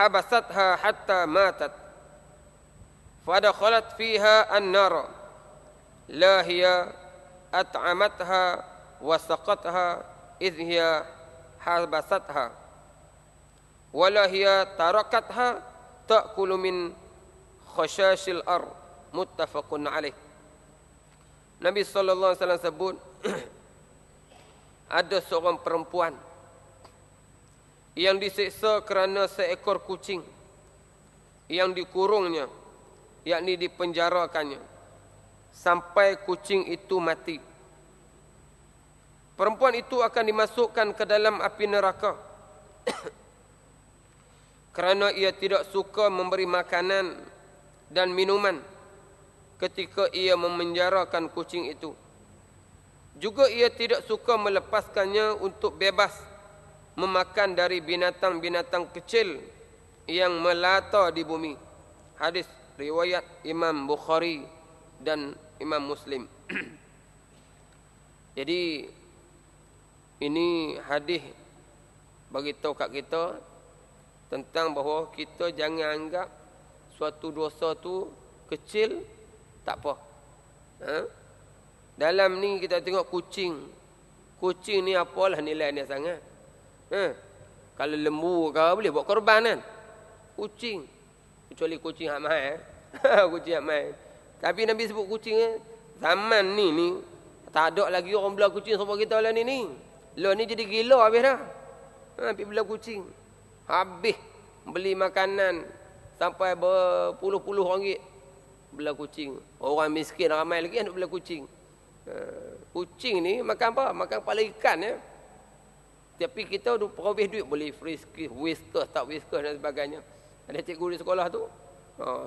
habasatha hatta matat fadakhalat fiha an-nar la hiya at'amatha wa saqatha idh hiya habasatha wala hiya tarakatha ta'kulu min khashashil ard. Muttafaqun alaih. Nabi sallallahu alaihi wasallam sebut ada seorang perempuan yang disiksa kerana seekor kucing yang dikurungnya, yakni dipenjarakannya sampai kucing itu mati. Perempuan itu akan dimasukkan ke dalam api neraka kerana ia tidak suka memberi makanan dan minuman ketika ia memenjarakan kucing itu. Juga ia tidak suka melepaskannya untuk bebas memakan dari binatang-binatang kecil yang melata di bumi. Hadis riwayat Imam Bukhari dan Imam Muslim. Jadi ini hadis bagi tahu kat kita tentang bahawa kita jangan anggap suatu dosa tu kecil, tak apa. Dalam ni kita tengok kucing. Kucing ni apalah nilai dia sangat. Kalau lembu kau boleh buat korban kan. Kucing. Kecuali kucing hak mahal. Kucing hak mahal. Tapi Nabi sebut kucing zaman ni tak ada lagi orang belah kucing seperti kita lah ni. Lo ni jadi gila habis dah. Pergi belah kucing. Habis beli makanan sampai berpuluh-puluh ringgit belah kucing. Orang miskin ramai lagi nak belah kucing. Kucing ni makan apa? Makan kepala ikan ya. Tapi kita perobeh duit boleh frisky, whiskas, tak whiskas dan sebagainya. Ada cikgu di sekolah tu,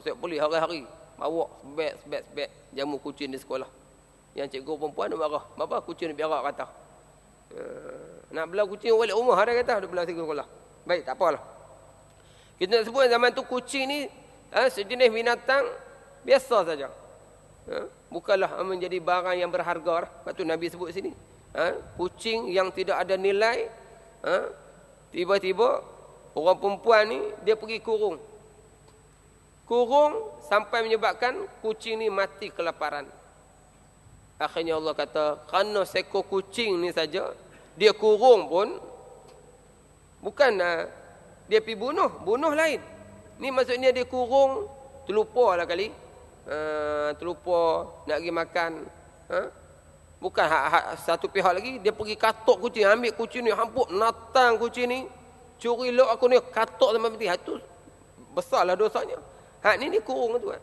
saya boleh hari-hari bawa sebeg jamu kucing di sekolah. Yang cikgu perempuan dia marah. Bapa kucing ni biarak kata. Nak belah kucing balik rumah ada kata, dia belah cikgu sekolah. Baik, tak apalah. Kita nak sebut zaman tu kucing ni sejenis binatang biasa saja. Bukanlah menjadi barang yang berharga. Lepas tu Nabi sebut sini. Kucing yang tidak ada nilai. Tiba-tiba orang perempuan ni dia pergi kurung. Kurung sampai menyebabkan kucing ni mati kelaparan. Akhirnya Allah kata, kerana seekor kucing ni saja dia kurung pun bukan dia pergi bunuh lain. Ni maksudnya dia kurung terlupa lah kali. Terlupa nak pergi makan. Bukan satu pihak lagi, dia pergi katuk kucing, ambil kucing ni, hampuk natang kucing ni, curi lok aku ni, katuk sampai mati. Itu besarlah dosanya. Ni kurung tu kan.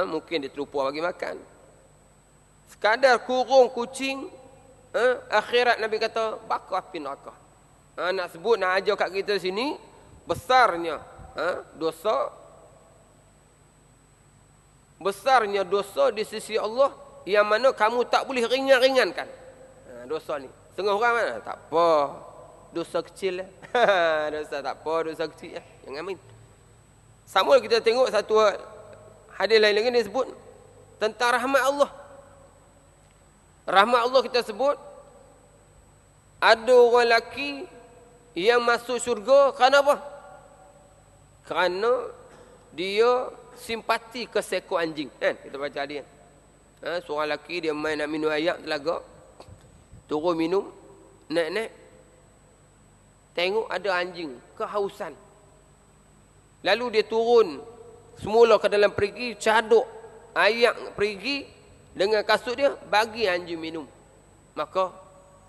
Mungkin dia terlupa bagi makan. Sekadar kurung kucing, akhirat Nabi kata bakar api neraka. Nak sebut, nak ajar kat kita sini besarnya dosa di sisi Allah yang mana kamu tak boleh ringan-ringankan dosa ni. Setengah orang mana tak apa, dosa kecil dosa tak apa, dosa kecil jangan main. Sama kita tengok satu hadis lain lagi dia sebut tentang rahmat Allah. Rahmat Allah kita sebut ada orang lelaki yang masuk syurga kerana apa? Kerana dia simpati ke seekor anjing kan? Kita baca hadis. Seorang lelaki dia main nak minum air telaga, turun minum, naik tengok ada anjing kehausan. Lalu dia turun semula ke dalam perigi, caduk air perigi dengan kasut dia, bagi anjing minum. Maka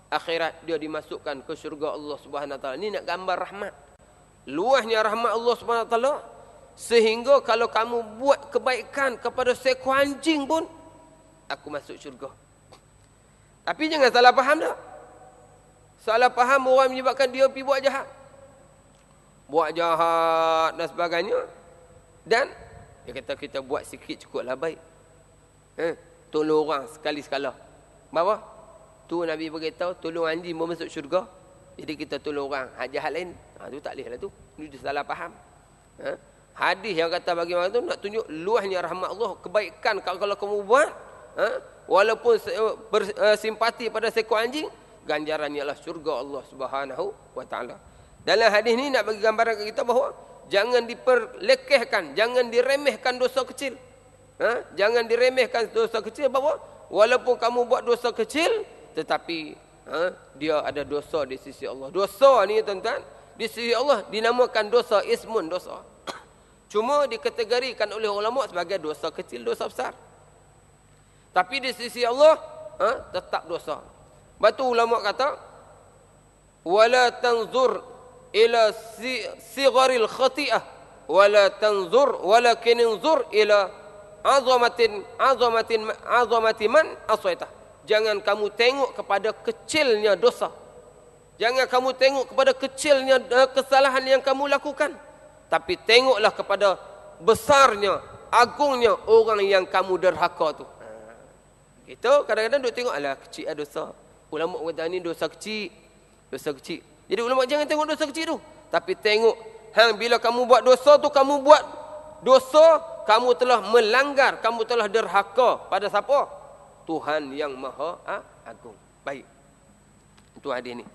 akhirat dia dimasukkan ke syurga Allah Subhanahu Wa Taala. Ini nak gambar rahmat. Luasnya rahmat Allah Subhanahu Wa Taala sehingga kalau kamu buat kebaikan kepada seekor anjing pun aku masuk syurga. Tapi jangan salah faham dah. Salah faham orang menyebabkan dia pergi buat jahat. Buat jahat dan sebagainya. Dan dia kata kita buat sikit cukuplah baik. Tolong orang sekali-sekala. Bawa? Tu Nabi beritahu tolong anjing pun masuk syurga. Jadi kita tolong orang. Jahat lain. Tu tak boleh lah tu. Ini dia salah faham. Hadis yang kata bagaimana tu nak tunjuk luasnya rahmat Allah. Kebaikan kalau kamu buat. Walaupun bersimpati pada seekor anjing, ganjarannya adalah syurga Allah Subhanahu Wa Taala. Dalam hadis ni nak bagi gambaran kepada kita bahawa jangan diperlekehkan, jangan diremehkan dosa kecil. Jangan diremehkan dosa kecil, bahawa walaupun kamu buat dosa kecil, tetapi dia ada dosa di sisi Allah. Dosa ni tuan-tuan, di sisi Allah dinamakan dosa ismun, dosa. Cuma dikategorikan oleh ulama sebagai dosa kecil, dosa besar. Tapi di sisi Allah tetap dosa. Batu ulama kata, wala tanzur ila sigharil khati'ah wala tanzur walakin anzur ila azamati man asaitah. Jangan kamu tengok kepada kecilnya dosa. Jangan kamu tengok kepada kecilnya kesalahan yang kamu lakukan. Tapi tengoklah kepada besarnya, agungnya orang yang kamu derhaka tu. Kita kadang-kadang duk tengok, alah kecil dosa. Ulama kata ni dosa kecil. Dosa kecil. Jadi ulama jangan tengok dosa kecil tu. Tapi tengok, bila kamu buat dosa tu, kamu buat dosa, kamu telah melanggar, kamu telah derhaka pada siapa? Tuhan yang Maha Agung. Baik. Itu hadis ni.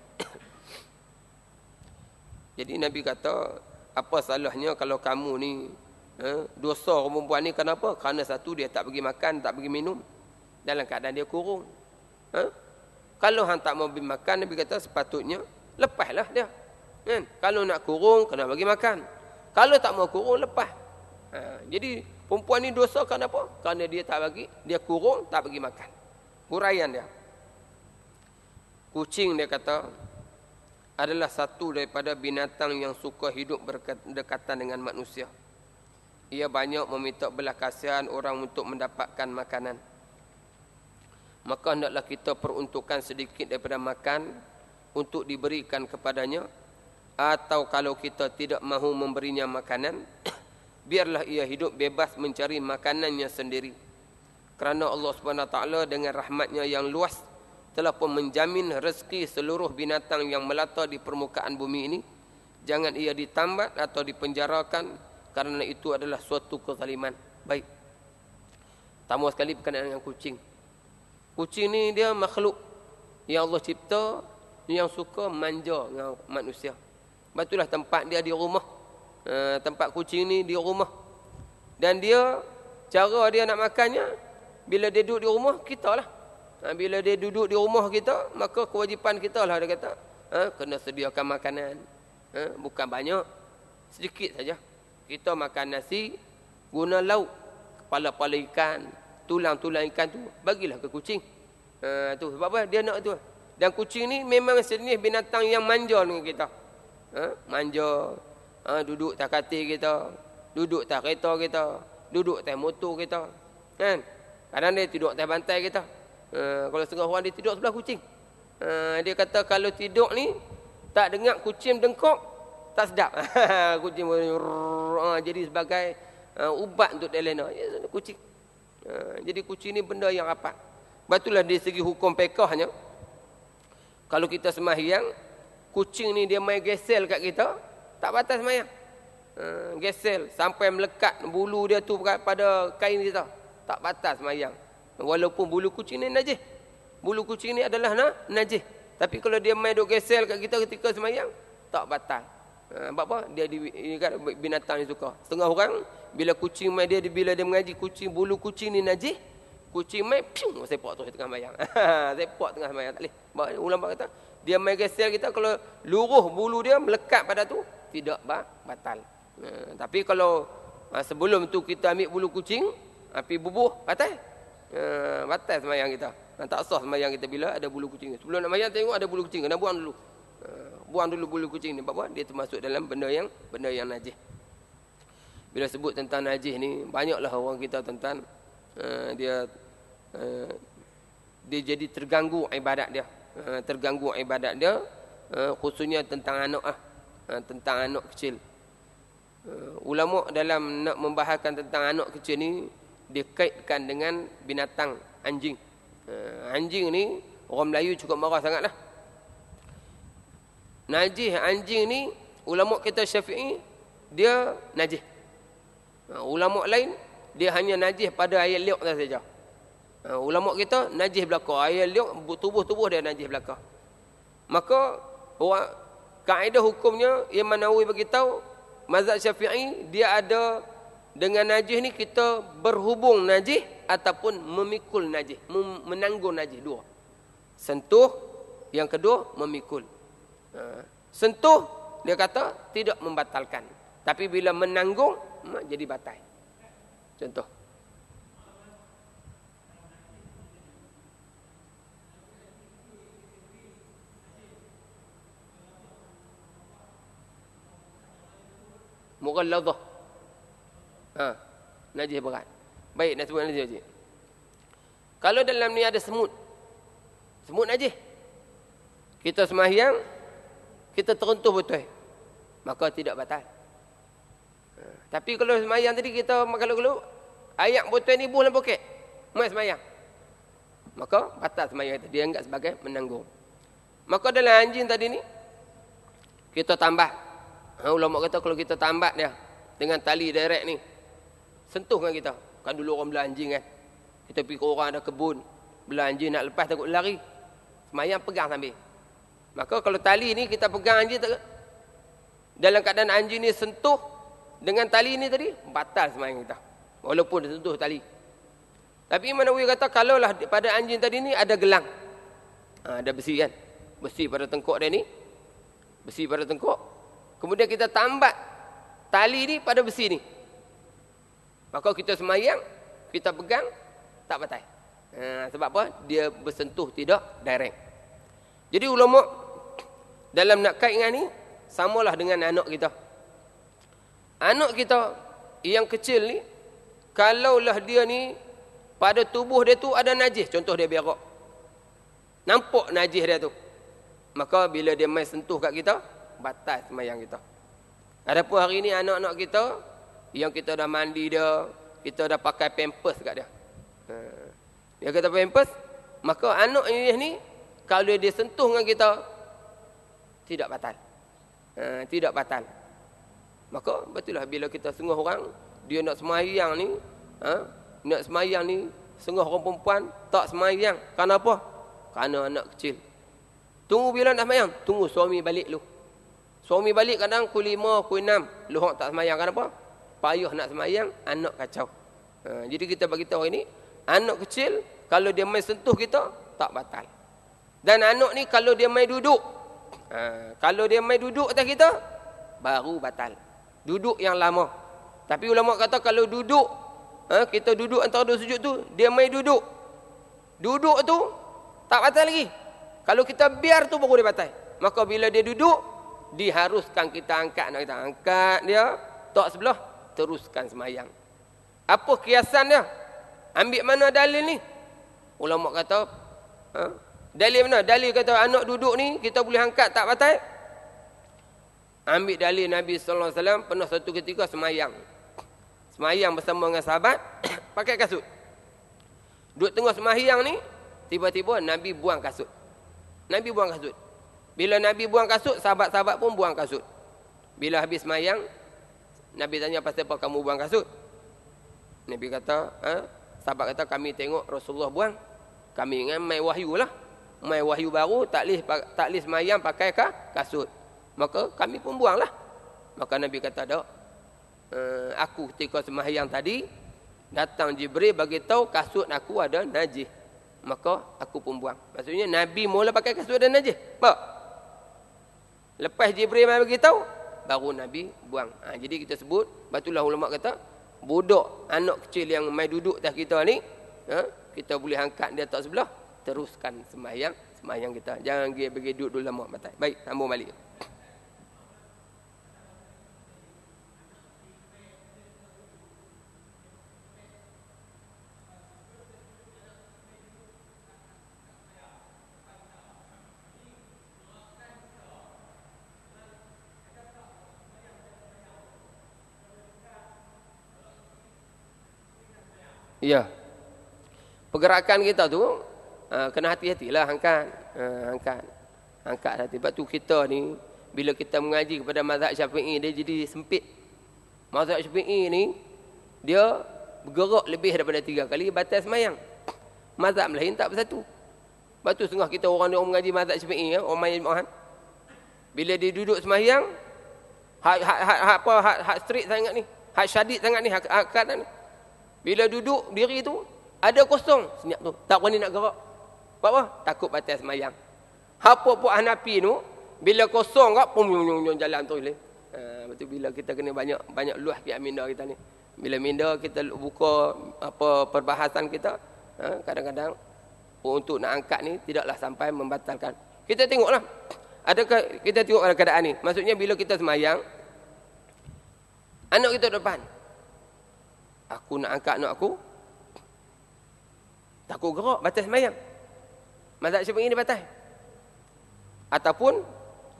Jadi Nabi kata, apa salahnya kalau kamu ni dosa perempuan ni kenapa? Kerana satu, dia tak pergi makan, tak pergi minum dalam keadaan dia kurung. Kalau hang tak mau pergi makan, Nabi kata sepatutnya lepaslah dia. Kan? Kalau nak kurung, kena bagi makan. Kalau tak mau kurung, lepas. Jadi perempuan ni dosa kenapa? Kerana dia tak bagi, dia kurung, tak bagi makan. Huraian dia. Kucing, dia kata, adalah satu daripada binatang yang suka hidup berdekatan dengan manusia. Ia banyak meminta belas kasihan orang untuk mendapatkan makanan. Maka hendaklah kita peruntukkan sedikit daripada makan untuk diberikan kepadanya. Atau kalau kita tidak mahu memberinya makanan, biarlah ia hidup bebas mencari makanannya sendiri. Kerana Allah SWT dengan rahmatnya yang luas telah pun menjamin rezeki seluruh binatang yang melata di permukaan bumi ini. Jangan ia ditambat atau dipenjarakan, kerana itu adalah suatu kezaliman. Baik. Tambah sekali berkenaan dengan kucing. Kucing ni dia makhluk yang Allah cipta, yang suka manja dengan manusia. Batulah tempat dia di rumah. Tempat kucing ni di rumah. Dan dia, cara dia nak makannya, bila dia duduk di rumah, kita lah. Bila dia duduk di rumah kita, maka kewajipan kita lah, dia kata, kena sediakan makanan. Bukan banyak, sedikit saja. Kita makan nasi, guna lauk, kepala-kepala ikan, tulang-tulang ikan tu, bagilah ke kucing. Tu sebab apa? Dia nak tu. Dan kucing ni memang sejenis binatang yang manja dengan kita. Manja. Duduk atas katil kita, duduk atas kereta kita, duduk atas motor kita. Kan? Kadang dia tidur atas bantai kita. Kalau setengah orang dia tidur sebelah kucing. Dia kata kalau tidur ni tak dengar kucing dengkok, tak sedap. Kucing jadi sebagai ubat untuk dia lena. Kucing. Jadi kucing ni benda yang rapat. Batulah dari segi hukum fiqahnya, kalau kita sembahyang, kucing ni dia main gesel kat kita, tak batas sembahyang. Gesel sampai melekat bulu dia tu pada kain kita, tak batas sembahyang. Walaupun bulu kucing ni najis. Bulu kucing ni adalah najis. Tapi kalau dia main duk gesel kat kita ketika sembahyang, tak batal. Sebab apa? Dia binatang ni suka. Setengah orang bila kucing main dia, bila dia mengaji kucing, bulu kucing ni najis, kucing main piung sepak tu tengah sembahyang. Sepak tengah sembahyang tak boleh. Ulama kata dia main gesel kita, kalau luruh bulu dia melekat pada tu, tidak batal. Tapi kalau sebelum tu kita ambil bulu kucing, api bubuh, batal. Batal sembahyang kita. Tak sah sembahyang kita bila ada bulu kucing. Sebelum nak sembahyang tengok ada bulu kucing, kena buang dulu. Buang dulu bulu kucing ni. Sebab dia termasuk dalam benda yang najis. Bila sebut tentang najis ni, banyaklah orang kita tentang dia jadi terganggu ibadat dia. Terganggu ibadat dia, khususnya tentang anak tentang anak kecil. Ulama dalam nak membahaskan tentang anak kecil ni, dia kaitkan dengan binatang anjing. Anjing ni orang Melayu cukup marah sangatlah. Najis anjing ni, ulama kita Syafi'i dia najis. Ulama lain dia hanya najis pada air liuk saja. Ulama kita najis belaka, air liuk tubuh dia najis belaka. Maka orang kaedah hukumnya Imam Nawawi beritahu mazhab Syafi'i dia ada dengan najis ni kita berhubung najis ataupun memikul najis, menanggung najis, dua. Sentuh, yang kedua memikul. Sentuh dia kata tidak membatalkan. Tapi bila menanggung jadi batal. Contoh. Mughalladhah. Najis berat. Baik, nak sebut najis. Kalau dalam ni ada semut. Semut najis. Kita sembahyang, kita teruntuh betul. Maka tidak batal. Tapi kalau sembahyang tadi kita kalau ayak botol ni buh dalam poket. Mai sembahyang. Maka batal sembahyang kita. Dia anggap sebagai menanggung. Maka dalam anjing tadi ni kita tambah. Ulama kata kalau kita tambat dia dengan tali direct ni, sentuh dengan kita. Kan dulu orang belah anjing kan. Kita pergi ke orang ada kebun, belah anjing nak lepas takut lari. Semayang pegang sambil. Maka kalau tali ni kita pegang anjing dalam keadaan anjing ni sentuh dengan tali ni tadi, batal semayang kita. Walaupun dia sentuh tali. Tapi Imam Nawawi kata kalaulah pada anjing tadi ni ada gelang. Ada besi kan. Besi pada tengkuk dia ni. Besi pada tengkuk. Kemudian kita tambat tali ni pada besi ni. Maka kita semayang, kita pegang, tak batal. Sebab apa? Dia bersentuh tidak direct. Jadi ulama dalam nak kait dengan ni, samalah dengan anak kita. Anak kita yang kecil ni, kalaulah dia ni, pada tubuh dia tu ada najis. Contoh dia berak. Nampak najis dia tu. Maka bila dia main sentuh kat kita, batal sembahyang kita. Adapun hari ni anak-anak kita yang kita dah mandi dia, kita dah pakai pampers kat dia. Dia kata pampers, maka anak ni kalau dia sentuh dengan kita tidak batal. Tidak batal. Maka betul lah bila kita sengah orang dia nak sembahyang ni, nak sembahyang ni sengah orang perempuan tak sembahyang. Kenapa? Kerana anak kecil. Tunggu bila nak sembahyang, tunggu suami balik dulu. Suami balik kadang pukul 5, pukul 6. Luhak tak semayang. Kenapa? Payah nak semayang, anak kacau. Jadi kita bagi tahu ini, anak kecil, kalau dia main sentuh kita, tak batal. Dan anak ni kalau dia main duduk, kalau dia main duduk atas kita, baru batal. Duduk yang lama. Tapi ulama kata kalau duduk, kita duduk antara dua sujud tu, dia main duduk. Duduk tu, tak batal lagi. Kalau kita biar tu baru dia batal. Maka bila dia duduk, diharuskan kita angkat, nak kita angkat dia tak sebelah, teruskan semayang. Apa kiasan dia? Ambil mana dalil ni? Ulama kata dalil mana? Dalil kata anak duduk ni kita boleh angkat tak batal. Ambil dalil Nabi sallallahu alaihi wasallam pernah satu ketika semayang bersama dengan sahabat pakai kasut. Duduk tengah semayang ni, tiba-tiba Nabi buang kasut. Bila Nabi buang kasut, sahabat-sahabat pun buang kasut. Bila habis semayang, Nabi tanya, pasal apa kamu buang kasut? Nabi kata, sahabat kata, kami tengok Rasulullah buang. Kami ingat mai wahyu lah. Mai wahyu baru, tak boleh semayang pakai kasut. Maka kami pun buang lah. Maka Nabi kata, tak. Aku ketika semayang tadi, datang Jibril bagi tahu kasut aku ada najis. Maka aku pun buang. Maksudnya Nabi mula pakai kasut ada najis. Apa? Lepas Jibril bagi tahu, baru Nabi buang. Jadi kita sebut, batulah ulama kata, budak anak kecil yang main duduk atas kita ni, kita boleh angkat dia tak sebelah, teruskan sembahyang kita. Jangan pergi duduk dulu lama batal. Baik, sambung balik. Ya. Pergerakan kita tu kena hati-hatilah angkat. Angkat hati. Sebab tu kita ni bila kita mengaji kepada mazhab Syafi'i dia jadi sempit. Mazhab Syafi'i ni dia bergerak lebih daripada 3 kali batas semayang. Mazhab lain tak bersatu. Sebab tu setengah kita orang mengaji mazhab Syafi'i, orang main jemaah. Bila dia duduk sembahyang, hak strict sangat ni, hak syadid sangat ni, hak ni. Bila duduk diri tu ada kosong senyap tu, tak berani nak gerak. Sebab apa? Takut batal sembahyang. Apa pun Hanafi tu, bila kosong kak pum jalan tu boleh. Betul bila kita kena banyak luah pihak minda kita ni. Bila minda kita buka apa perbahasan kita, kadang-kadang untuk nak angkat ni tidaklah sampai membatalkan. Kita tengoklah. Adakah kita tengok keadaan ni? Maksudnya bila kita sembahyang, anak kita depan. Aku nak angkat anak aku, takut gerak, batal sembahyang. Mazhab Syafi'i ni batal. Ataupun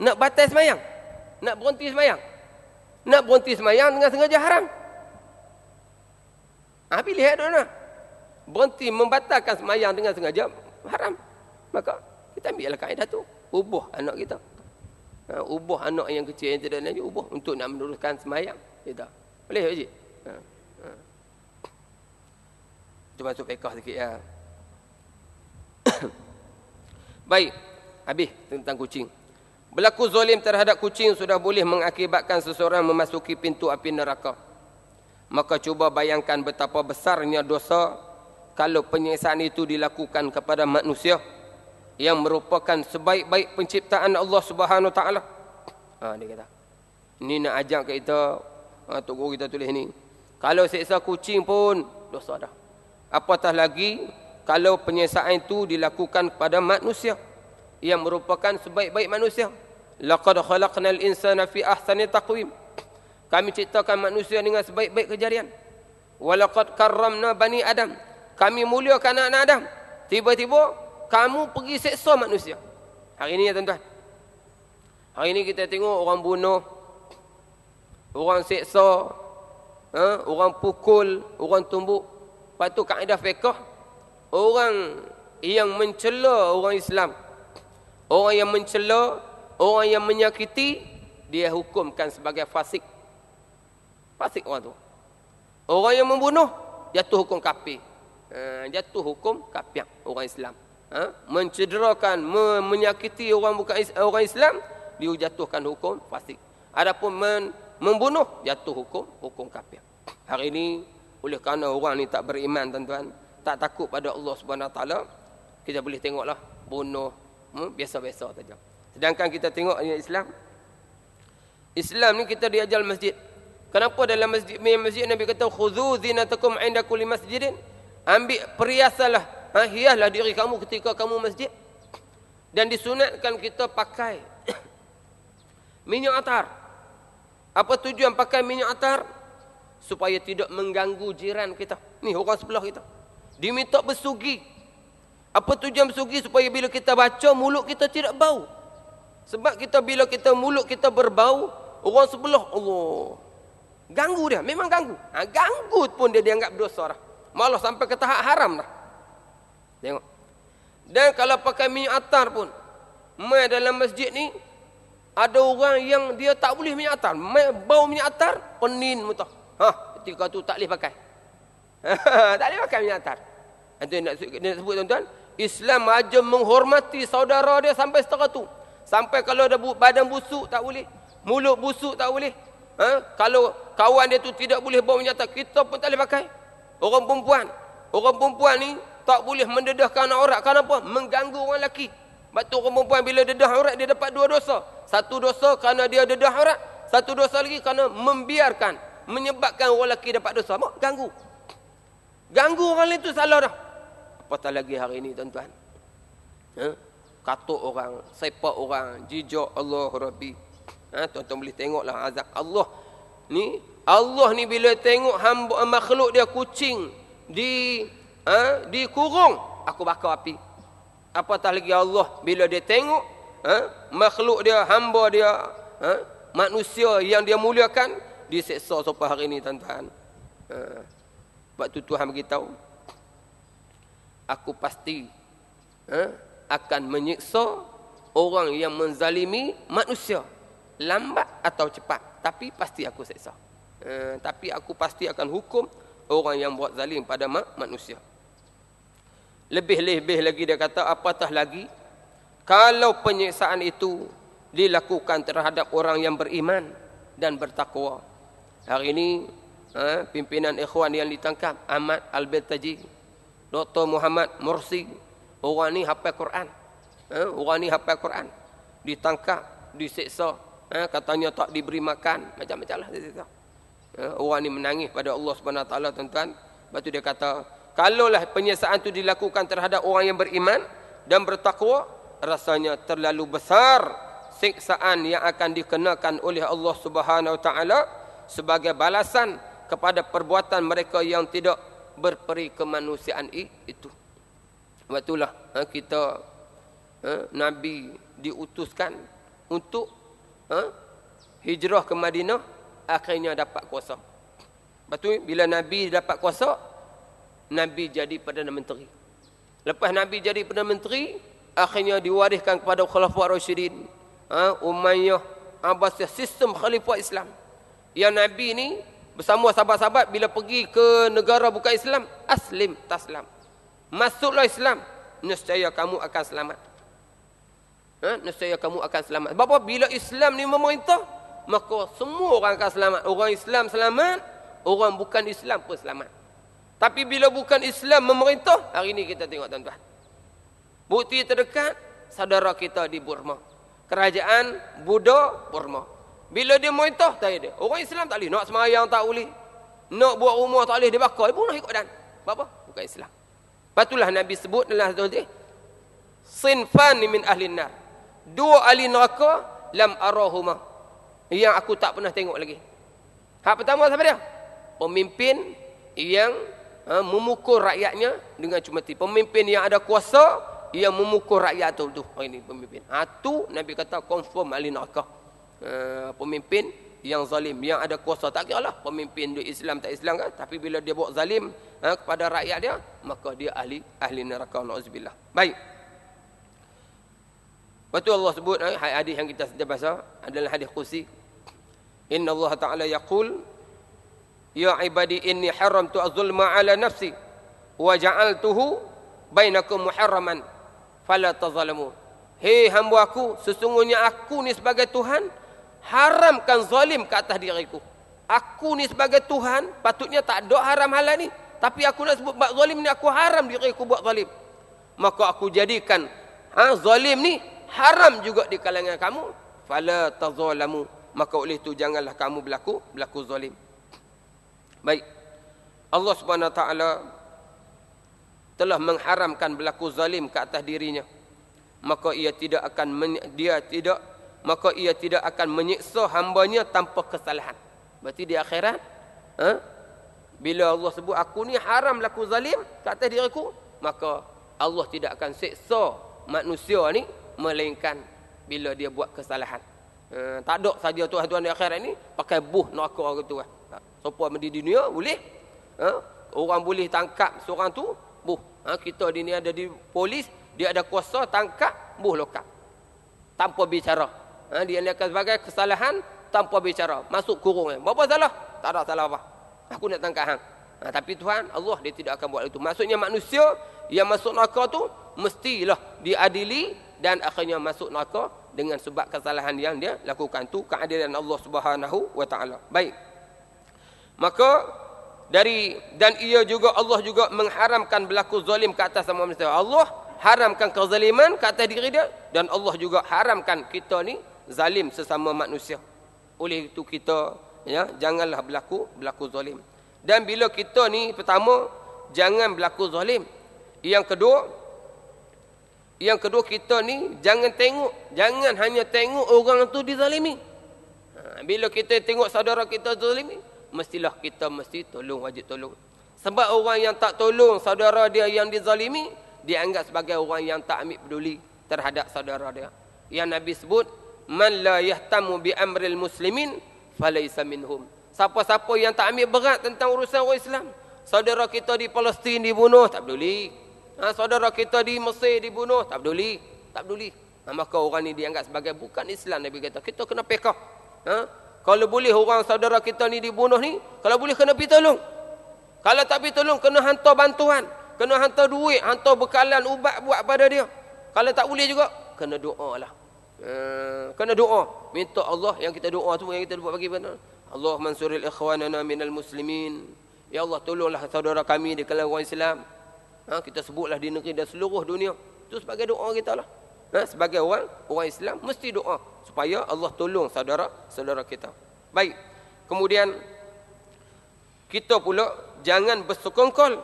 nak batal sembahyang, nak berhenti sembahyang. Nak berhenti sembahyang dengan sengaja haram. Pilih ada mana? Berhenti membatalkan sembahyang dengan sengaja haram. Maka kita ambillah kaedah tu, ubah anak kita. Ubah anak yang kecil yang tidak najis, ubah untuk nak meneruskan sembahyang. Kita boleh Haji? Itu masuk fiqh sikit ya. Baik, habis tentang kucing. Berlaku zalim terhadap kucing sudah boleh mengakibatkan seseorang memasuki pintu api neraka. Maka cuba bayangkan betapa besarnya dosa kalau penyiksaan itu dilakukan kepada manusia yang merupakan sebaik-baik penciptaan Allah Subhanahu Wa Taala. Dia kata. Ini nak ajak kita, Tok Guru kita tulis ni. Kalau seksa kucing pun dosa dah. Apatah lagi kalau penyiksaan itu dilakukan kepada manusia yang merupakan sebaik-baik manusia. Laqad khalaqnal insana fi ahsani taqwim. Kami ciptakan manusia dengan sebaik-baik kejadian. Walaqad karramna bani Adam. Kami muliakan anak Adam. Tiba-tiba kamu pergi seksa manusia. Hari ini ya tuan-tuan. Hari ini kita tengok orang bunuh, orang seksa, orang pukul, orang tumbuk. Lepas tu kaedah fiqh, orang yang mencela orang Islam, orang yang mencela, orang yang menyakiti, dia hukumkan sebagai fasik. Fasik orang tu. Orang yang membunuh, jatuh hukum kafir. Jatuh hukum kafir orang Islam. Mencederakan, menyakiti orang bukan orang Islam, dia jatuhkan hukum fasik. Adapun membunuh, jatuh hukum kafir. Hari ini oleh kerana orang ni tak beriman tuan-tuan, tak takut pada Allah Subhanahu Wa Taala, kita boleh tengoklah bunuh biasa-biasa saja. Sedangkan kita tengok Islam ni kita diajar masjid. Kenapa dalam masjid Nabi kata khudhu zinatakum 'inda kulli masjidin? Ambil perhiasanlah, hiaslah diri kamu ketika kamu masjid. Dan disunatkan kita pakai minyak atar. Apa tujuan pakai minyak atar? Supaya tidak mengganggu jiran kita. Ni orang sebelah kita. Diminta bersugi. Apa tujuan bersugi? Supaya bila kita baca, mulut kita tidak bau. Sebab bila mulut kita berbau, orang sebelah, Allah, ganggu dia. Memang ganggu. Ganggu pun dia dianggap dosa dah. Malah sampai ke tahap haram dah. Tengok. Dan kalau pakai minyak atar pun, mai dalam masjid ni, ada orang yang dia tak boleh minyak atar. Mai bau minyak atar, penin mutah. Ketika tu tak boleh pakai. Tak boleh pakai minyak atar. Itu nak sebut tuan-tuan, Islam aja menghormati saudara dia sampai setara tu. Sampai kalau ada badan busuk tak boleh, mulut busuk tak boleh. Kalau kawan dia tu tidak boleh bau minyak atar, kita pun tak boleh pakai. Orang perempuan ni tak boleh mendedahkan aurat. Kenapa? Mengganggu orang lelaki. Sebab tu orang perempuan bila dedah aurat dia dapat dua dosa. Satu dosa kerana dia dedah aurat, satu dosa lagi kerana membiarkan, menyebabkan orang lelaki dapat dosa. Mak, ganggu orang lain tu salah dah. Apatah lagi hari ini tuan-tuan, katuk orang, sepak orang, jijak Allah Rabbi. Tuan-tuan boleh tengoklah azab Allah ni bila tengok hamba makhluk dia kucing dikurung, aku bakar api. Apatah lagi Allah bila dia tengok makhluk dia, hamba dia, manusia yang dia muliakan diseksa sampai hari ini tuan-tuan. Sebab tu Tuhan beritahu, aku pasti akan menyiksa orang yang menzalimi manusia, lambat atau cepat, tapi pasti aku seksa. Tapi aku pasti akan hukum orang yang buat zalim pada manusia. Lebih-lebih lagi dia kata, apatah lagi kalau penyiksaan itu dilakukan terhadap orang yang beriman dan bertakwa. Hari ini pimpinan ikhwan yang ditangkap, Ahmad Al-Baitaji, Dr. Muhammad Mursi, orang ni hafal Quran. Orang ni hafal Quran. Ditangkap, diseksa, katanya tak diberi makan, macam-macam lah diseksa. Orang ni menangis pada Allah Subhanahu Wa Taala, tuan-tuan. Lepas tu dia kata, kalaulah penyiksaan itu dilakukan terhadap orang yang beriman dan bertakwa, rasanya terlalu besar siksaan yang akan dikenakan oleh Allah Subhanahu Wa Taala sebagai balasan kepada perbuatan mereka yang tidak berperi kemanusiaan itu. Sebab itulah kita Nabi diutuskan untuk hijrah ke Madinah, akhirnya dapat kuasa. Lepas tu bila Nabi dapat kuasa, Nabi jadi Perdana Menteri. Lepas Nabi jadi Perdana Menteri, akhirnya diwariskan kepada Khulafaur Rasyidin, Umayyah, Abbasiyah, sistem khalifah Islam. Yang Nabi ni bersama sahabat-sahabat bila pergi ke negara bukan Islam, aslim taslam, masuklah Islam, nescaya kamu akan selamat. Nescaya kamu akan selamat. Sebab apa? Bila Islam ni memerintah, maka semua orang akan selamat. Orang Islam selamat, orang bukan Islam pun selamat. Tapi bila bukan Islam memerintah, hari ini kita tengok tuan-tuan, bukti terdekat, saudara kita di Burma, kerajaan Buddha Burma, bila dia memerintah, tak ada. Orang Islam tak boleh, nak semayang tak boleh, nak buat rumah tak boleh, dia bakar, dia bunuh ikut dan. Apa? Bukan Islam. Patulah Nabi sebut dalam hadis, sinfan min ahli nar, dua ahli neraka lam arahuma, yang aku tak pernah tengok lagi. Hak pertama siapa dia? Pemimpin yang memukul rakyatnya dengan cumati. Pemimpin yang ada kuasa yang memukul rakyat tu. Ini pemimpin. Tu Nabi kata confirm ahli neraka. Pemimpin yang zalim, yang ada kuasa, tak kira lah pemimpin dia Islam tak Islam kan, tapi bila dia buat zalim kepada rakyat dia, maka dia ahli neraka, nauzubillah. Baik. Lepas tu Allah sebut hadis yang kita sudah baca adalah hadis qudsi. Inna Allah Ta'ala yaqul, ya ibadi inni haramtu az-zulma ala nafsi wa ja'altuhu bainakum muharraman fala tazalamu. Hei hamba aku, sesungguhnya aku ni sebagai Tuhan haramkan zalim ke atas diriku. Aku ni sebagai Tuhan patutnya tak ada haram halal ni, tapi aku nak sebut buat zalim ni, aku haram diriku buat zalim. Maka aku jadikan zalim ni haram juga di kalangan kamu. Fala tazalamu, maka oleh itu janganlah kamu berlaku zalim. Baik. Allah Subhanahu Wa Taala telah mengharamkan berlaku zalim ke atas dirinya. Maka ia tidak akan menyiksa hambanya tanpa kesalahan. Berarti di akhirat, bila Allah sebut aku ni haram berlaku zalim ke atas diriku, maka Allah tidak akan siksa manusia ni melainkan bila dia buat kesalahan. Tak ada saja Tuhan di akhirat ni pakai buh neraka gitu. Siapa di dunia boleh, orang boleh tangkap seorang tu, buh. Kita di ni ada di polis, dia ada kuasa tangkap, buh lokap tanpa bicara. Dia akan sebagai kesalahan tanpa bicara, masuk kurung. Berapa salah? Tak ada salah apa. Aku nak tangkap hang. Tapi Tuhan Allah dia tidak akan buat itu. Maksudnya manusia yang masuk neraka tu mestilah diadili dan akhirnya masuk neraka dengan sebab kesalahan yang dia lakukan. Tu keadilan Allah Subhanahu Wa Taala. Baik. Maka dan ia juga Allah juga mengharamkan berlaku zalim ke atas sama manusia. Allah haramkan kezaliman ke atas diri dia, dan Allah juga haramkan kita ni zalim sesama manusia. Oleh itu kita janganlah berlaku zalim. Dan bila kita ni pertama jangan berlaku zalim. Yang kedua kita ni jangan hanya tengok orang tu dizalimi. Bila kita tengok saudara kita zalimi, mestilah kita wajib tolong. Sebab orang yang tak tolong saudara dia yang dizalimi, dia anggap sebagai orang yang tak ambil peduli terhadap saudara dia. Yang Nabi sebut, man la yahtamu bi amril muslimin falaysa minhum. Siapa-siapa yang tak ambil berat tentang urusan orang Islam, saudara kita di Palestin dibunuh, tak peduli. Saudara kita di Mesir dibunuh, tak peduli. Maka orang ni dianggap sebagai bukan Islam. Nabi kata kita kena pekah. Kalau boleh orang saudara kita ni dibunuh ni, kalau boleh kena pergi tolong. Kalau tak pergi tolong, kena hantar bantuan, kena hantar duit, hantar bekalan ubat buat pada dia. Kalau tak boleh juga, kena doa lah. Kena doa, minta Allah yang kita doa tu, yang kita buat bagi mana? Allah mansuril ikhwanana minal muslimin. Ya Allah, tolonglah saudara kami di kalangan orang Islam. Kita sebutlah di negeri dan seluruh dunia. Itu sebagai doa kita lah. Sebagai orang Islam mesti doa supaya Allah tolong saudara kita. Baik. Kemudian kita pula jangan bersekongkol.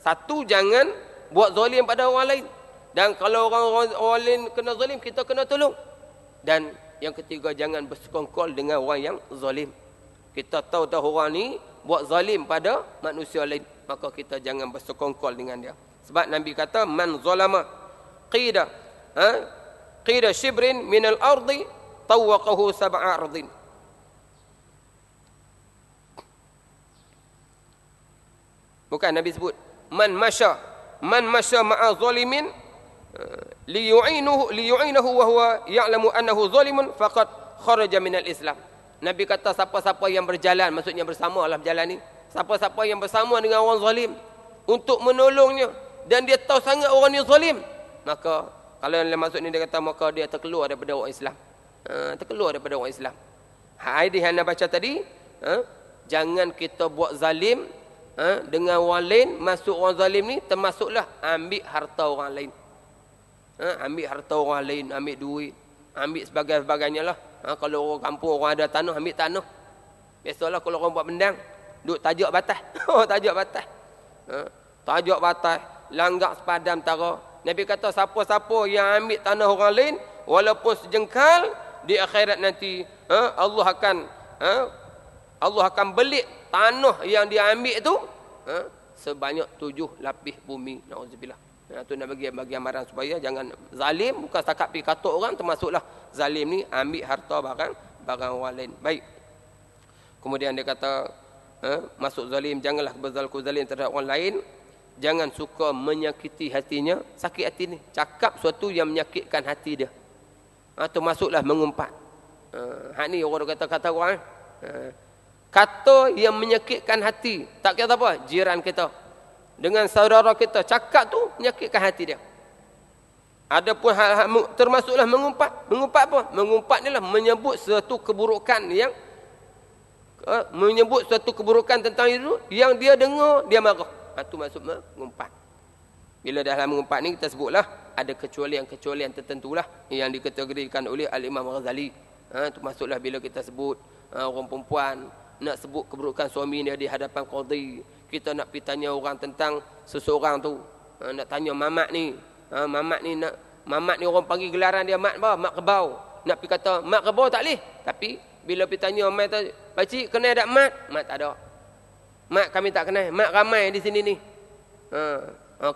Satu, jangan buat zalim pada orang lain. Dan kalau orang lain kena zalim, kita kena tolong. Dan yang ketiga, jangan bersekongkol dengan orang yang zalim. Kita tahu orang ni buat zalim pada manusia lain, maka kita jangan bersekongkol dengan dia. Sebab Nabi kata, man zalama qida shibrin minal ardi tawaqahu sab'a ardin. Bukan, Nabi sebut man masya ma'a zalimin liyu'inahu wa huwa ya'lamu annahu zalimun faqad kharaja minal Islam. Nabi kata siapa-siapa yang berjalan, maksudnya bersama lah berjalan ni, siapa-siapa yang bersama dengan orang zalim untuk menolongnya dan dia tahu sangat orang ni zalim, maka kalau yang maksud ni dia kata maka dia terkeluar daripada orang Islam. Terkeluar daripada orang Islam. Hadis yang anda baca tadi, jangan kita buat zalim dengan orang lain. Masuk orang zalim ni termasuklah ambil harta orang lain. Ambil harta orang lain, ambil duit, ambil sebagainya lah. Kalau orang kampung, orang ada tanah, ambil tanah. Biasalah kalau orang buat bendang, duk tajak batas. Tajak batas. Tajak batas, langgak sepadan tara. Nabi kata siapa-siapa yang ambil tanah orang lain walaupun sejengkal, di akhirat nanti Allah akan belit tanah yang dia ambil tu sebanyak 7 lapis bumi. Nauzubillah. Tu nak bagi amaran supaya jangan zalim, bukan setakat pergi katuk orang, termasuklah zalim ni ambil harta barang orang lain. Baik. Kemudian dia kata masuk zalim, janganlah berlaku zalim terhadap orang lain. Jangan suka menyakiti hatinya. Sakit hati ni, cakap sesuatu yang menyakitkan hati dia. Termasuklah mengumpat. Hak ni orang kata orang. Kata yang menyakitkan hati. Tak kata apa? Jiran kita, dengan saudara kita, cakap tu menyakitkan hati dia. Adapun termasuklah mengumpat. Mengumpat apa? Mengumpat ni lah menyebut suatu keburukan yang menyebut suatu keburukan tentang itu yang dia dengar, dia marah. Itu maksud mengumpat. Bila dalam mengumpat ni kita sebutlah ada kecualian tertentulah yang dikategorikan oleh Al-Imam Ghazali. Itu maksudlah bila kita sebut orang perempuan nak sebut keburukan suami dia di hadapan qadhi, kita nak pergi tanya orang tentang seseorang tu, nak tanya mamat ni. Mamat ni orang panggil gelaran dia mat apa? Mat kebau. Nak pergi kata mat kebau tak boleh. Tapi bila pergi tanya mai tu, pakcik kenal tak mat? Mat tak ada. Mat kami tak kenal. Mat ramai di sini ni.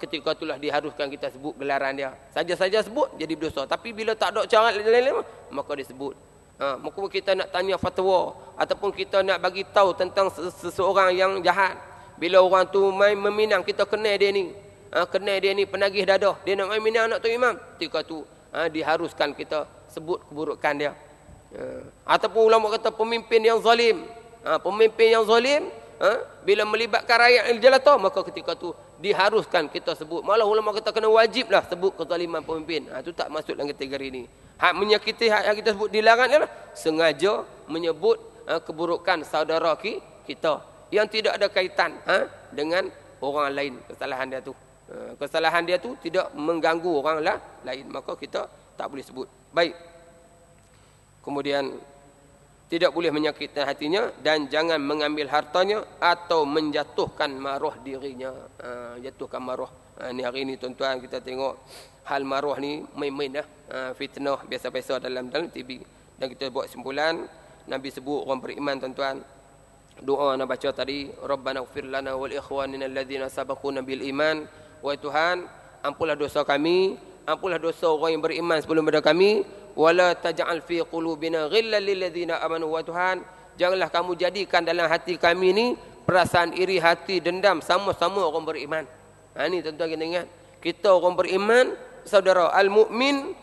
Ketika itulah diharuskan kita sebut gelaran dia. Saja-saja sebut jadi berdosa. Tapi bila tak ada cara lain-lain, maka disebut. Maka kita nak tanya fatwa ataupun kita nak bagi tahu tentang seseorang yang jahat. Bila orang tu main meminang, kita kenal dia ni. Kenal dia ni penagih dadah. Dia nak main minang anak tu imam. Ketika tu diharuskan kita sebut keburukan dia. Ataupun ulama kata pemimpin yang zalim. Pemimpin yang zalim, bila melibatkan rakyat yang jelata, maka ketika tu diharuskan kita sebut. Malah ulama kata kena wajiblah sebut kezaliman pemimpin. Itu tak masuk dalam kategori ni. Hak menyakiti hak yang kita sebut dilarang ialah sengaja menyebut keburukan saudara kita yang tidak ada kaitan dengan orang lain. Kesalahan dia tu, kesalahan dia tu tidak mengganggu orang lain, maka kita tak boleh sebut. Baik. Kemudian tidak boleh menyakitkan hatinya dan jangan mengambil hartanya atau menjatuhkan maruah dirinya. Jatuhkan maruah. Ni hari ni tuan-tuan kita tengok hal maruah ni main-main dah. Fitnah biasa-biasa dalam TV. Dan kita buat simpulan, Nabi sebut orang beriman tuan-tuan. Doa nak baca tadi, Rabbana ighfir lana wal ikhwanina alladhina sabaquna bil iman. Wahai Tuhan, ampunlah dosa kami, ampunlah dosa orang yang beriman sebelum pada kami. Wala taj'al fi qulubina ghillan lil ladzina amanu. Wahai Tuhan, janganlah kamu jadikan dalam hati kami ni perasaan iri hati, dendam sama-sama orang beriman. Ni tuan-tuan kena ingat. Kita orang beriman, saudara, al-mu'min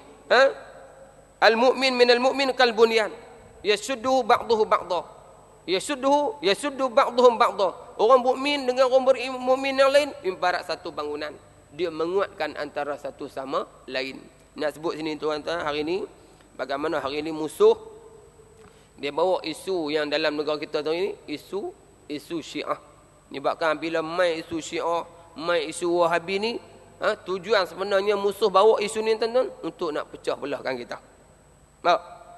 al-mu'min minal mu'min kal bunyan. Yashuddu ba'dahu ba'dah. Yashuddu ba'dhum ba'dah. Orang mukmin dengan orang mukmin yang lain ibarat satu bangunan. Dia menguatkan antara satu sama lain. Nak sebut sini tuan-tuan, hari ni bagaimana hari ni musuh dia bawa isu yang dalam negara kita tahun ini, isu Syiah. Sebabkan bila mai isu Syiah, mai isu Wahabi ni, tujuan sebenarnya musuh bawa isu ni tuan-tuan untuk nak pecah belahkan kita.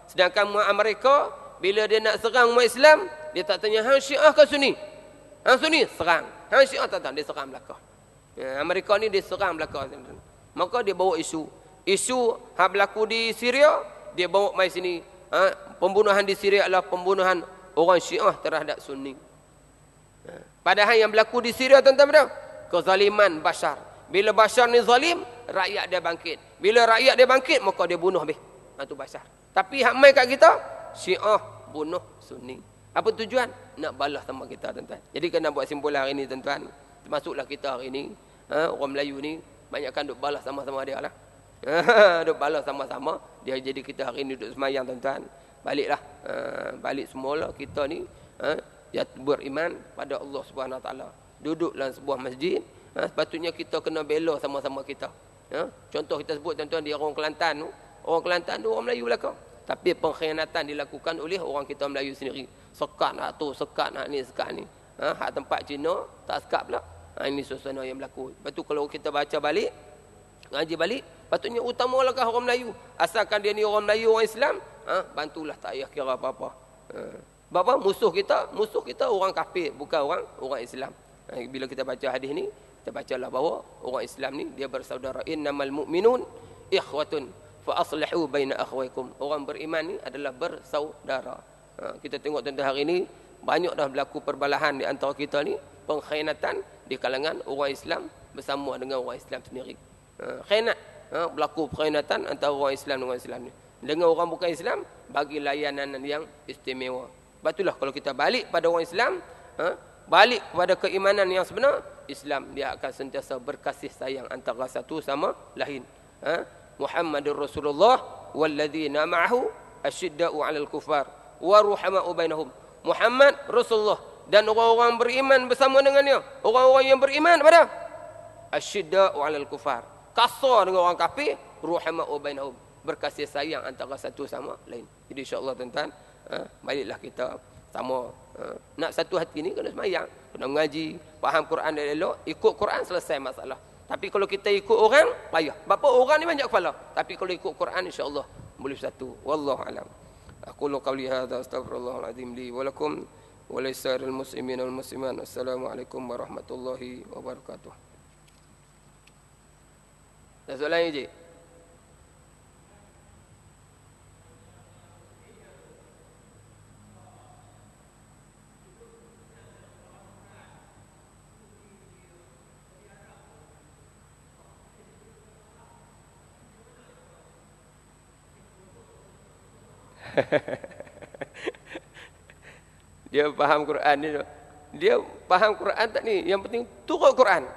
Sedangkan Amerika bila dia nak serang umat Islam, dia tak tanya hang Syiah ke Sunni. Hang Sunni serang. Hang Syiah tak dia serang belakang. Amerika ni dia serang belakang. Maka dia bawa isu hak berlaku di Syria, dia bawa mai sini. Pembunuhan di Syria adalah pembunuhan orang Syiah terhadap Sunni. Padahal yang berlaku di Syria tuan-tuan betul? Kezaliman Bashar. Bila Bashar ni zalim, rakyat dia bangkit. Bila rakyat dia bangkit, maka dia bunuh habis. Itu Bashar. Tapi hak mai kat kita, Syiah bunuh Sunni. Apa tujuan? Nak balas sama kita tuan-tuan. Jadi kena buat simpulan hari ni tuan-tuan. Termasuklah kita hari ni, orang Melayu ni banyakkan duk balas sama-sama dia lah. Duk balas sama-sama. Dia jadi kita hari ni duduk semayang tuan-tuan. Baliklah. Balik semualah kita ni ya beriman pada Allah Subhanahu Wa Taala. Duduk dalam sebuah masjid, sepatutnya kita kena bela sama-sama kita. Contoh kita sebut tuan-tuan, dia orang Kelantan tu. Orang Kelantan tu orang Melayu belakang. Tapi pengkhianatan dilakukan oleh orang kita Melayu sendiri. Sekat nak tu, sekat nak ni, sekat ni. Hak tempat Cina tak sekat pula. Ini suasana yang berlaku. Lepas tu kalau kita baca balik, ngaji balik, patutnya utamalah orang Melayu. Asalkan dia ni orang Melayu, orang Islam, bantulah, tak payah kira apa-apa. Bapa musuh kita orang kafir, bukan orang Islam. Bila kita baca hadis ni, kita bacalah bahawa orang Islam ni dia bersaudara. Innamal mu'minun ikhwatun fa aslihu baina akhwaykum. Orang beriman ni adalah bersaudara. Kita tengok tentang hari ni banyak dah berlaku perbalahan di antara kita ni, pengkhianatan di kalangan orang Islam bersama dengan orang Islam sendiri. Khianat, berlaku pengkhianatan antara orang Islam dengan orang Islam ni. Dengan orang bukan Islam bagi layanan yang istimewa. Batulah kalau kita balik pada orang Islam, balik kepada keimanan yang sebenar, Islam dia akan sentiasa berkasih sayang antara satu sama lain. Muhammadur Rasulullah walladzina ma'ahu asyidda'u 'alal kufar wa ruhama'u bainahum. Muhammad Rasulullah dan orang-orang beriman bersama dengannya. Orang-orang yang beriman pada asyidda'u 'alal kufar. Kasar dengan orang kafir, ruhama'u bainahum. Berkasih sayang antara satu sama lain. Jadi insya-Allah tuan-tuan, baliklah kita sama nak satu hati ni kena sembahyang, kena mengaji, faham Quran elok, ikut Quran selesai masalah. Tapi kalau kita ikut orang, payah. Bapa orang ni banyak kepala. Tapi kalau ikut Quran insya-Allah boleh satu. Wallahu alam. Aqulu qawli hadza astaghfirullahal azim li wa lakum wa lisairil muslimin wal muslimat. Assalamualaikum warahmatullahi wabarakatuh. Ada soalan je? Dia faham Quran ni. Dia faham Quran tak ni? Yang penting turut Quran.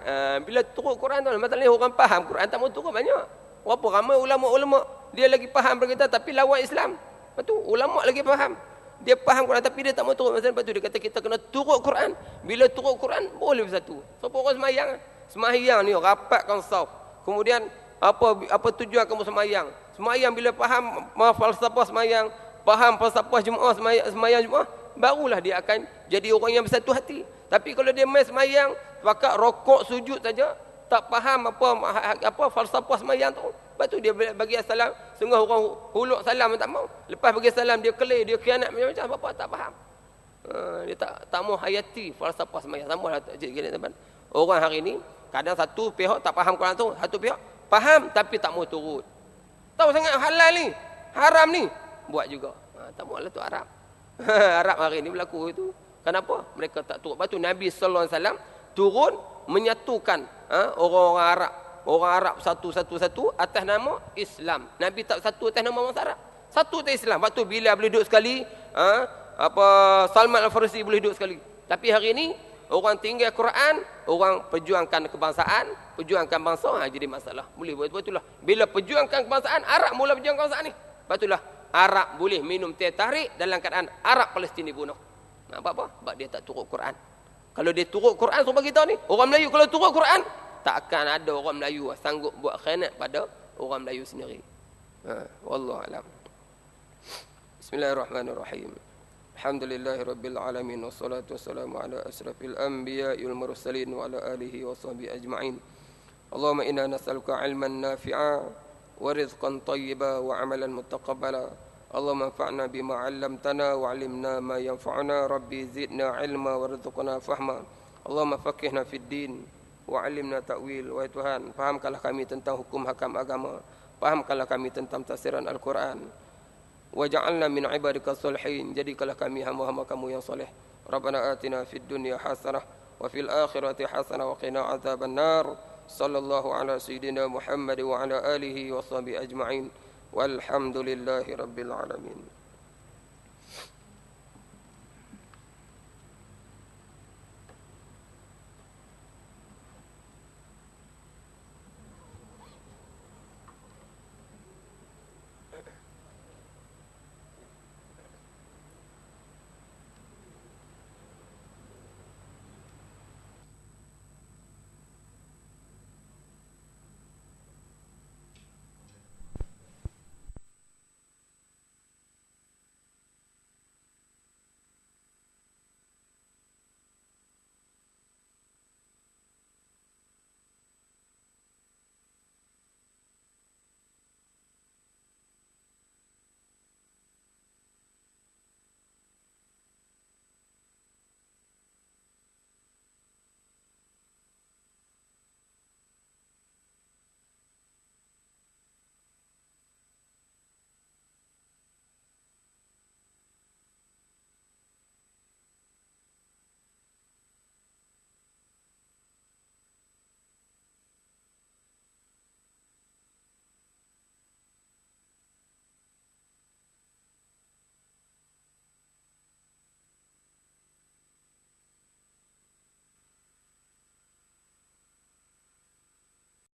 Bila turut Quran tu masalahnya orang faham Quran tak mau turut banyak. Berapa ramai ulama-ulama dia lagi faham daripada kita tapi lawan Islam. Lepas tu ulama lagi faham. Dia faham Quran tapi dia tak mau turut. Masalah lepas tu dia kata kita kena turut Quran. Bila turut Quran boleh bersatu. Siapa orang semayang? Semayang ni rapatkan saf. Kemudian apa tujuan kamu semayang? Semayang bila faham falsafah semayang, faham falsafah Jumaat semayang Jumaat, barulah dia akan jadi orang yang bersatu hati. Tapi kalau dia main semayang, pakat rokok sujud saja, tak faham apa falsafah semayang tu, lepas tu dia bagi salam, setengah orang huluk salam tak mau. Lepas bagi salam dia kelih, dia khianat macam-macam, apa tak faham. Dia tak mau hayati falsafah semayang. Samalah teman. Orang hari ni kadang satu pihak tak faham Quran tu, satu pihak faham tapi tak mau turut. Tahu sangat halal ni, haram ni, buat juga. Tak maulah tu Arab. Arab hari ni berlaku itu. Kenapa? Mereka tak turut. Lepas tu Nabi sallallahu alaihi wasallam turun menyatukan orang-orang Arab. Orang Arab satu-satu atas nama Islam. Nabi tak satu atas nama bangsa Arab. Satu atas Islam. Waktu bila boleh duduk sekali, Salman Al-Farisi boleh duduk sekali. Tapi hari ni orang tinggal Quran, orang perjuangkan kebangsaan, perjuangkan bangsa, jadi masalah. Boleh buat itulah. Bila perjuangkan kebangsaan, Arab mula perjuangkan kebangsaan ni. Lepas itulah Arab boleh minum teh tarik dalam keadaan Arab Palestin dibunuh. Apa? Sebab dia tak turut Quran. Kalau dia turut Quran, sebab kita ni, orang Melayu kalau turut Quran, tak akan ada orang Melayu sanggup buat khianat pada orang Melayu sendiri. Wallahu alam. Bismillahirrahmanirrahim. Alhamdulillahirabbil alamin wassalatu wassalamu ala asrafil anbiya'i wal mursalin wa ala alihi wa sahbihi ajma'in. Allahumma inna nas'aluka 'ilman nafi'a wa rizqan thayyiban wa 'amalan mutaqabbala. Allahumma anfa'na bima 'allamtana wa 'allimna ma yanfa'una. Rabbi zidna 'ilma warzuqna fahma. Allahumma faqihna fid din wa 'allimna ta'wil. Wahai Tuhan, fahamkanlah kami tentang hukum hakam agama, fahamkanlah kami tentang tafsiran Al-Quran. Waj'alna min ibadika shalihin, jadikanlah kami hamba-hamba kamu yang soleh. Rabbana atina fid dunya hasanah wa fil akhirati hasanah wa qina adzaban nar. Sallallahu ala sayyidina Muhammad wa ala alihi wa sahbihi ajma'in. Walhamdulillahi rabbil alamin.